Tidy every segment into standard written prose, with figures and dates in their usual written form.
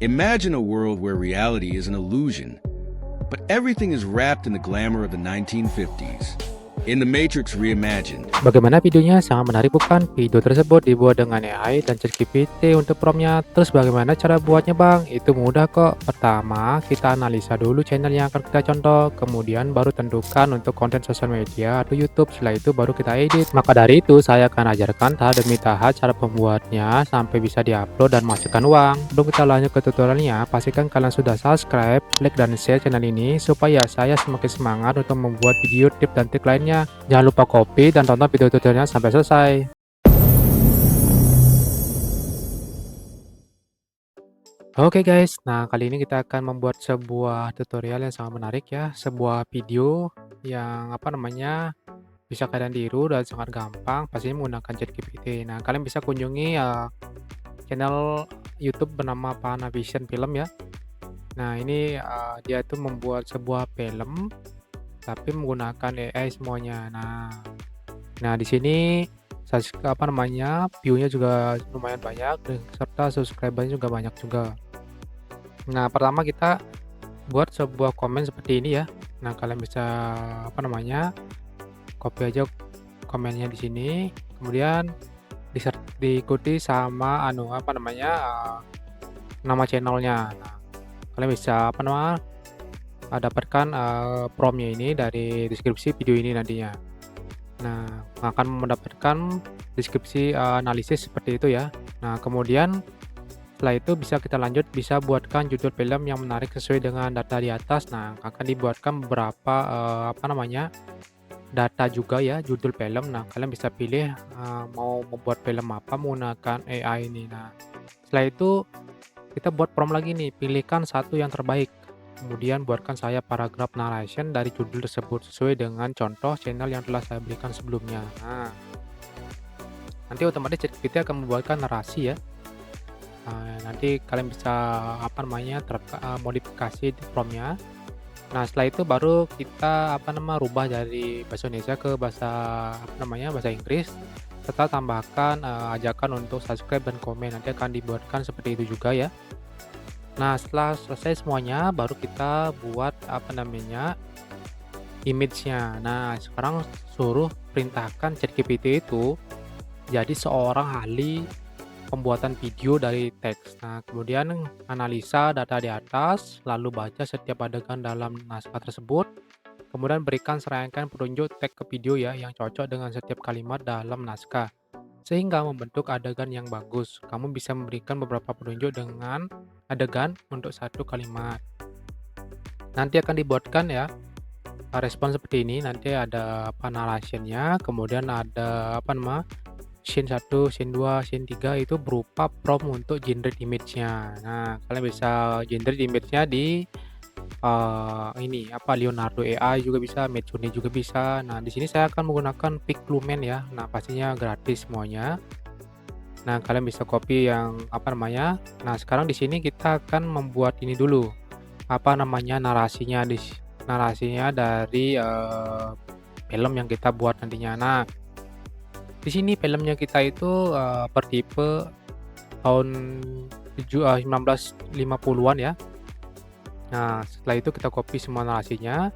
Imagine a world where reality is an illusion, but everything is wrapped in the glamour of the 1950s. In The Matrix Reimagined. Bagaimana videonya? Sangat menarik bukan? Video tersebut dibuat dengan AI dan ChatGPT untuk promptnya. Terus bagaimana cara buatnya bang? Itu mudah kok. Pertama, kita analisa dulu channel yang akan kita contoh. Kemudian baru tentukan untuk konten sosial media atau YouTube. Setelah itu baru kita edit. Maka dari itu saya akan ajarkan tahap demi tahap cara pembuatnya sampai bisa diupload dan menghasilkan uang. Sebelum kita lanjut ke tutorialnya, pastikan kalian sudah subscribe, like, dan share channel ini supaya saya semakin semangat untuk membuat video tips dan trik lainnya. Jangan lupa copy dan tonton video tutorialnya sampai selesai. Oke guys, nah kali ini kita akan membuat sebuah tutorial yang sangat menarik ya. Sebuah video yang bisa kalian tiru dan sangat gampang, pastinya menggunakan ChatGPT. Nah kalian bisa kunjungi channel YouTube bernama Panavision Film ya. Nah ini dia itu membuat sebuah film tapi menggunakan AI semuanya. Nah di sini view-nya juga lumayan banyak serta subscriber-nya juga banyak juga. Nah, pertama kita buat sebuah komen seperti ini ya. Nah, kalian bisa copy aja komennya di sini, kemudian diikuti sama nama channelnya. Nah, kalian bisa dapatkan prompt-nya ini dari deskripsi video ini nantinya. Nah, akan mendapatkan deskripsi analisis seperti itu ya. Nah, kemudian setelah itu bisa buatkan judul film yang menarik sesuai dengan data di atas. Nah, akan dibuatkan beberapa data juga ya judul film. Nah, kalian bisa pilih mau membuat film apa menggunakan AI ini. Nah, setelah itu kita buat prompt lagi nih, pilihkan satu yang terbaik. Kemudian buatkan saya paragraf narration dari judul tersebut sesuai dengan contoh channel yang telah saya berikan sebelumnya. Nah, nanti otomatis ChatGPT akan membuatkan narasi ya. Nanti kalian bisa modifikasi promptnya. Nah setelah itu baru kita rubah dari bahasa Indonesia ke bahasa Inggris, serta tambahkan ajakan untuk subscribe dan komen. Nanti akan dibuatkan seperti itu juga ya. Nah setelah selesai semuanya baru kita buat image-nya. Nah sekarang suruh perintahkan ChatGPT itu jadi seorang ahli pembuatan video dari teks. Nah kemudian analisa data di atas, lalu baca setiap adegan dalam naskah tersebut, kemudian berikan serangkaian petunjuk teks ke video ya yang cocok dengan setiap kalimat dalam naskah sehingga membentuk adegan yang bagus. Kamu bisa memberikan beberapa petunjuk dengan adegan untuk satu kalimat. Nanti akan dibuatkan ya respon seperti ini. Nanti ada narration-nya, kemudian ada scene 1, scene 2, scene 3 itu berupa prompt untuk generate image-nya. Nah, kalian bisa generate image-nya di Leonardo AI juga bisa, Midjourney juga bisa. Nah, di sini saya akan menggunakan Pixlumen ya. Nah, pastinya gratis semuanya. Nah, kalian bisa copy yang Nah, sekarang di sini kita akan membuat ini dulu. Narasinya dari film yang kita buat nantinya. Nah, di sini filmnya kita itu bertipe tahun 1950-an ya. Nah, setelah itu kita copy semua narasinya.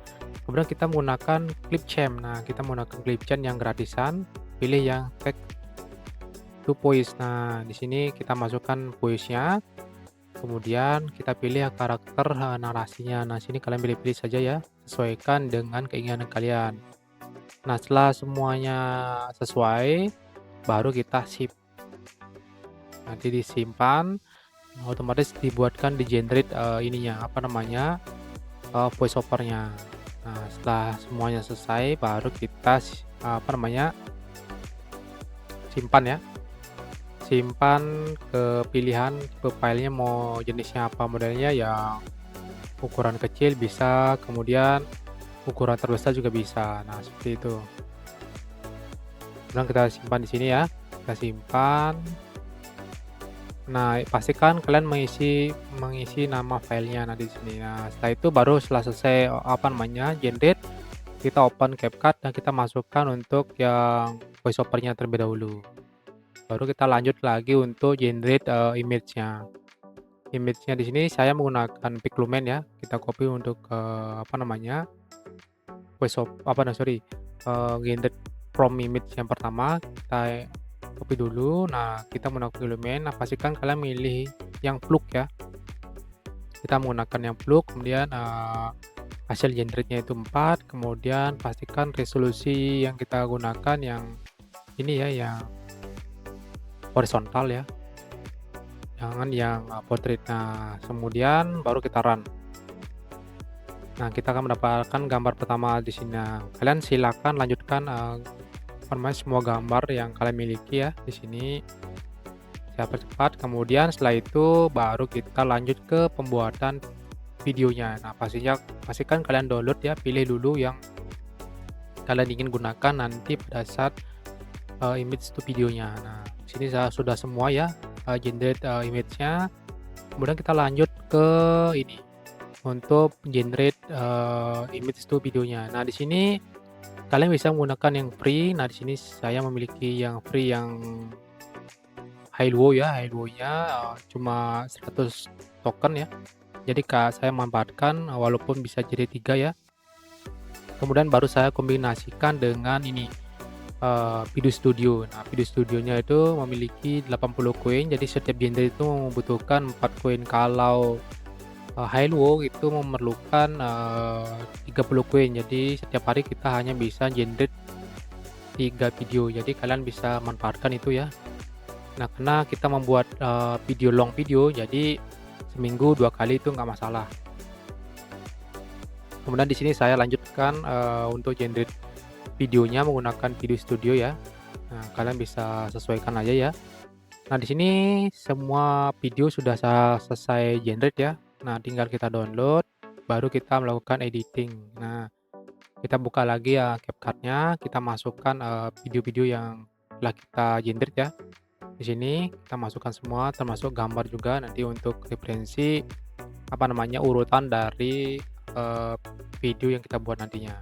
Kemudian kita menggunakan Clipchamp. Nah, kita menggunakan Clipchamp yang gratisan. Pilih yang text to voice. Nah, di sini kita masukkan voice-nya. Kemudian kita pilih karakter narasinya. Nah, sini kalian pilih-pilih saja ya, sesuaikan dengan keinginan kalian. Nah, setelah semuanya sesuai, baru kita save. Nanti disimpan, otomatis dibuatkan di generate voice over-nya. Nah, setelah semuanya selesai, baru kita simpan ya. Simpan ke pilihan tipe filenya mau jenisnya apa, modelnya yang ukuran kecil bisa, kemudian ukuran terbesar juga bisa. Nah seperti itu. Kemudian kita simpan di sini ya, kita simpan. Nah pastikan kalian mengisi nama filenya di sini. Nah setelah itu baru selesai generate, kita open CapCut dan kita masukkan untuk yang voiceover-nya terlebih dahulu. Baru kita lanjut lagi untuk generate image-nya. image-nya di sini saya menggunakan Piclumen ya. Kita copy untuk, apa namanya, generate from image yang pertama, kita copy dulu. Nah, kita menggunakan Piclumen, nah pastikan kalian milih yang plug ya. Kita menggunakan yang plug, kemudian, hasil generate-nya itu 4, kemudian pastikan resolusi yang kita gunakan yang ini ya, yang horizontal ya, jangan yang, portrait. Nah, kemudian baru kita run. Nah, kita akan mendapatkan gambar pertama di sini. Nah, kalian silakan lanjutkan, apa namanya, semua gambar yang kalian miliki ya di sini. Saya percepat, kemudian setelah itu baru kita lanjut ke pembuatan videonya. Nah, pastikan kalian download ya, pilih dulu yang kalian ingin gunakan nanti pada saat, image itu videonya. Nah, di sini saya sudah semua ya, generate, image-nya. Kemudian kita lanjut ke ini, untuk generate, image itu videonya. Nah, di sini kalian bisa menggunakan yang free. Nah, di sini saya memiliki yang free yang Hailuo ya, Hailuo-nya, cuma 100 token ya. Jadi saya manfaatkan, walaupun bisa jadi 3 ya. Kemudian baru saya kombinasikan dengan ini, Video Studio. Nah, Video Studionya itu memiliki 80 koin, jadi setiap genre itu membutuhkan 4 koin. Kalau, Hailuo itu memerlukan, 30 koin. Jadi setiap hari kita hanya bisa generate 3 video. Jadi kalian bisa manfaatkan itu ya. Nah, karena kita membuat, video long video, jadi seminggu 2 kali itu nggak masalah. Kemudian di sini saya lanjutkan, untuk generate videonya menggunakan Video Studio ya. Nah, kalian bisa sesuaikan aja ya. Nah, di sini semua video sudah saya selesai generate ya. Nah, tinggal kita download, baru kita melakukan editing. Nah, kita buka lagi ya CapCut-nya, kita masukkan, video-video yang telah kita generate ya. Di sini kita masukkan semua, termasuk gambar juga nanti untuk referensi, apa namanya, urutan dari, video yang kita buat nantinya.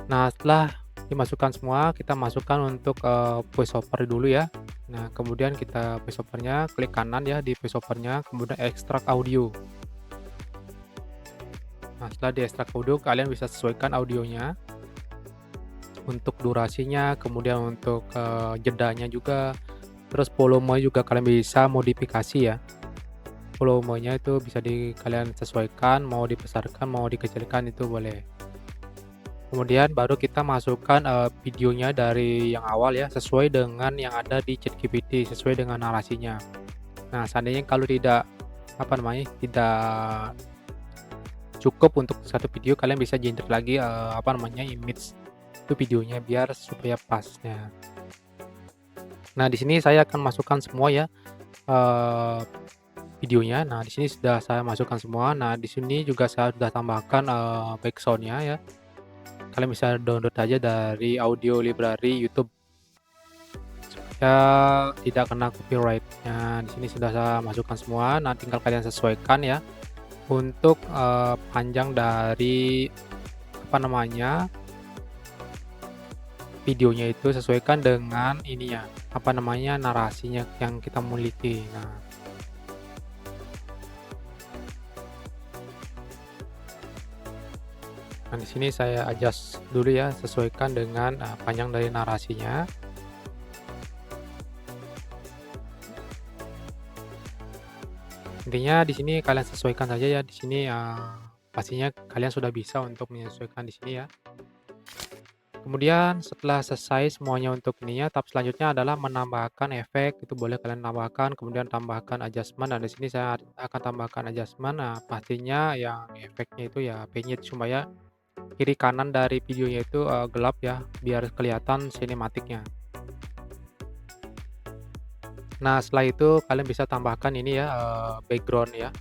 Nah, setelah dimasukkan semua, kita masukkan untuk, voiceover dulu ya. Nah, kemudian kita voiceover-nya, klik kanan ya di voiceover-nya, kemudian ekstrak audio. Nah, setelah diekstrak audio, kalian bisa sesuaikan audionya untuk durasinya, kemudian untuk, jedanya juga, terus volume juga kalian bisa modifikasi ya. Volumenya itu bisa kalian sesuaikan, mau dibesarkan, mau dikecilkan itu boleh. Kemudian baru kita masukkan, videonya dari yang awal ya, sesuai dengan yang ada di ChatGPT, sesuai dengan narasinya. Nah, seandainya kalau tidak, apa namanya, tidak cukup untuk satu video, kalian bisa generate lagi, apa namanya, image itu videonya biar supaya pasnya. Nah, di sini saya akan masukkan semua ya, videonya. Nah, di sini sudah saya masukkan semua. Nah, di sini juga saya sudah tambahkan, backsound-nya ya. Kalian bisa download aja dari audio library YouTube supaya tidak kena copyright-nya. Di sini sudah saya masukkan semua. Nah, tinggal kalian sesuaikan ya untuk, panjang dari, apa namanya, videonya itu sesuaikan dengan ininya, apa namanya, narasinya yang kita miliki. Nah, di sini saya adjust dulu ya, sesuaikan dengan, panjang dari narasinya. Intinya di sini kalian sesuaikan saja ya, di sini, pastinya kalian sudah bisa untuk menyesuaikan di sini ya. Kemudian setelah selesai semuanya untuk ininya, tahap selanjutnya adalah menambahkan efek, itu boleh kalian tambahkan, kemudian tambahkan adjustment. Dan di sini saya akan tambahkan adjustment. Nah, pastinya yang efeknya itu ya penyet supaya kiri kanan dari videonya itu, gelap ya, biar kelihatan sinematiknya. Nah, setelah itu kalian bisa tambahkan ini ya, background ya,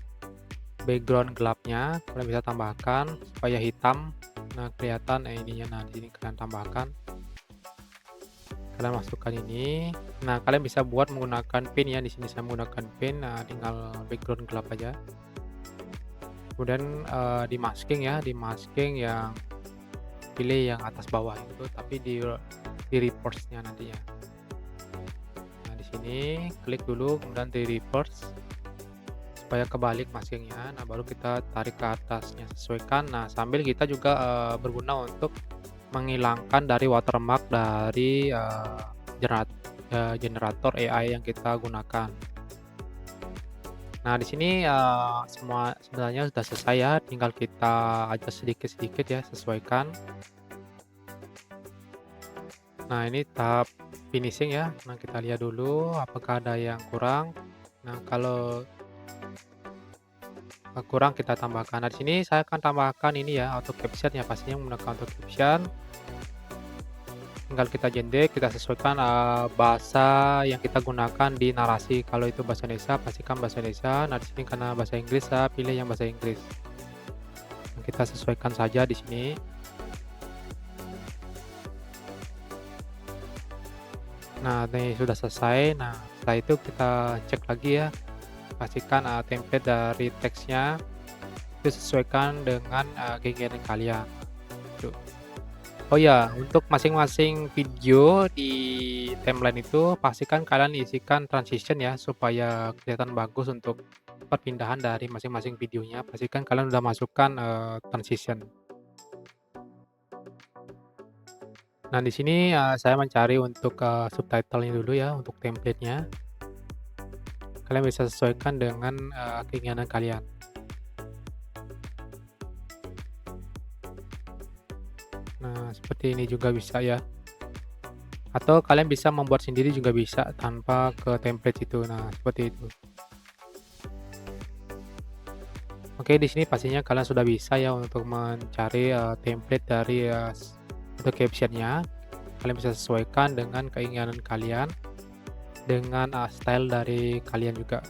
background gelapnya kalian bisa tambahkan supaya hitam. Nah, kelihatan ininya. Nah, di sini kalian tambahkan. Kalian masukkan ini. Nah, kalian bisa buat menggunakan pen ya. Di sini saya menggunakan pen. Nah, tinggal background gelap aja. Kemudian, di masking ya, di masking yang pilih yang atas bawah itu, tapi di reverse-nya nantinya. Nah, di sini klik dulu, kemudian di reverse. supaya kebalik masingnya. Nah, baru kita tarik ke atasnya, sesuaikan. Nah, sambil kita juga berguna untuk menghilangkan dari watermark dari generator AI yang kita gunakan. Nah, di sini semua sebenarnya sudah selesai ya, tinggal kita adjust sedikit-sedikit ya, sesuaikan. Nah, ini tahap finishing ya. Nah, kita lihat dulu apakah ada yang kurang. Nah, kalau kurang kita tambahkan. Nah, di sini saya akan tambahkan ini ya, auto caption ya, pastinya menggunakan auto caption. Tinggal kita jendek, kita sesuaikan bahasa yang kita gunakan di narasi. Kalau itu bahasa Indonesia, pastikan bahasa Indonesia. Nah, di sini karena bahasa Inggris, saya pilih yang bahasa Inggris. Nah, kita sesuaikan saja di sini. Nah, ini sudah selesai. Nah, setelah itu kita cek lagi ya, pastikan template dari teksnya itu sesuaikan dengan keinginan kalian. Tuh. Oh ya, untuk masing-masing video di timeline itu pastikan kalian isikan transition ya, supaya kelihatan bagus untuk perpindahan dari masing-masing videonya. Pastikan kalian udah masukkan transition. Nah, di sini saya mencari untuk subtitle-nya dulu ya, untuk template-nya. Kalian bisa sesuaikan dengan keinginan kalian. Nah, seperti ini juga bisa ya. Atau kalian bisa membuat sendiri juga bisa tanpa ke template itu. Nah, seperti itu. Oke, di sini pastinya kalian sudah bisa ya untuk mencari template dari auto caption-nya. Kalian bisa sesuaikan dengan keinginan kalian, dengan style dari kalian juga.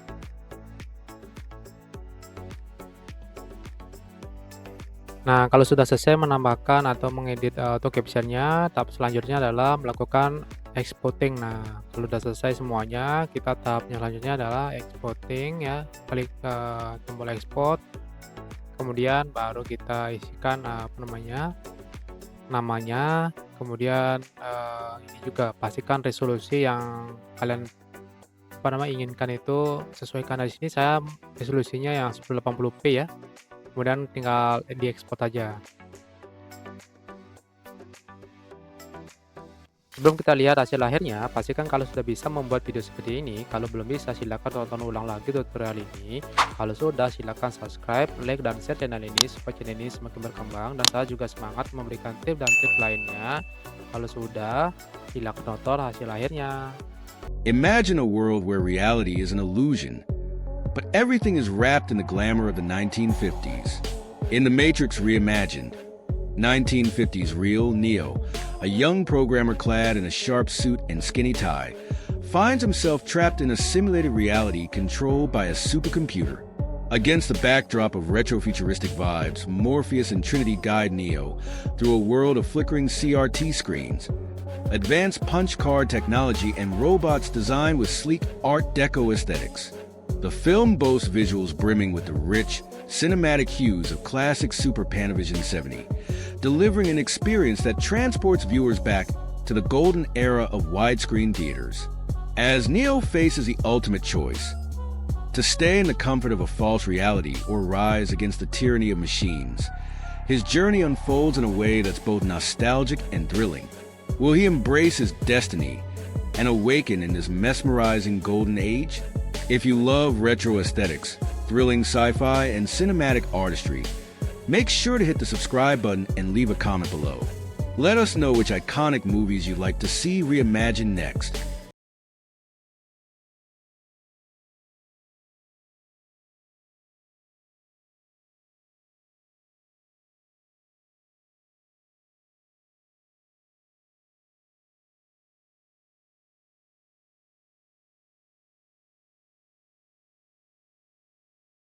Nah, kalau sudah selesai menambahkan atau mengedit auto caption-nya, tahap selanjutnya adalah melakukan exporting. Nah, kalau sudah selesai semuanya, kita tahapnya selanjutnya adalah exporting ya. Klik tombol export. Kemudian baru kita isikan namanya. Kemudian ini juga pastikan resolusi yang kalian inginkan itu sesuaikan. Di sini saya resolusinya yang 1080p ya. Kemudian tinggal diekspor aja. Sebelum kita lihat hasil akhirnya, pastikan kalau sudah bisa membuat video seperti ini. Kalau belum bisa, silakan tonton ulang lagi tutorial ini. Kalau sudah, silakan subscribe, like, dan share channel ini supaya channel ini semakin berkembang. Dan saya juga semangat memberikan tips dan trik lainnya. Kalau sudah, silakan tonton hasil akhirnya. Imagine a world where reality is an illusion, but everything is wrapped in the glamour of the 1950s. In The Matrix Reimagined, 1950s real, Neo, a young programmer clad in a sharp suit and skinny tie, finds himself trapped in a simulated reality controlled by a supercomputer. Against the backdrop of retro-futuristic vibes, Morpheus and Trinity guide Neo through a world of flickering CRT screens, advanced punch card technology, and robots designed with sleek Art Deco aesthetics. The film boasts visuals brimming with the rich, cinematic hues of classic Super Panavision 70, delivering an experience that transports viewers back to the golden era of widescreen theaters. As Neo faces the ultimate choice, to stay in the comfort of a false reality or rise against the tyranny of machines, his journey unfolds in a way that's both nostalgic and thrilling. Will he embrace his destiny and awaken in this mesmerizing golden age? If you love retro aesthetics, thrilling sci-fi, and cinematic artistry, make sure to hit the subscribe button and leave a comment below. Let us know which iconic movies you'd like to see reimagined next.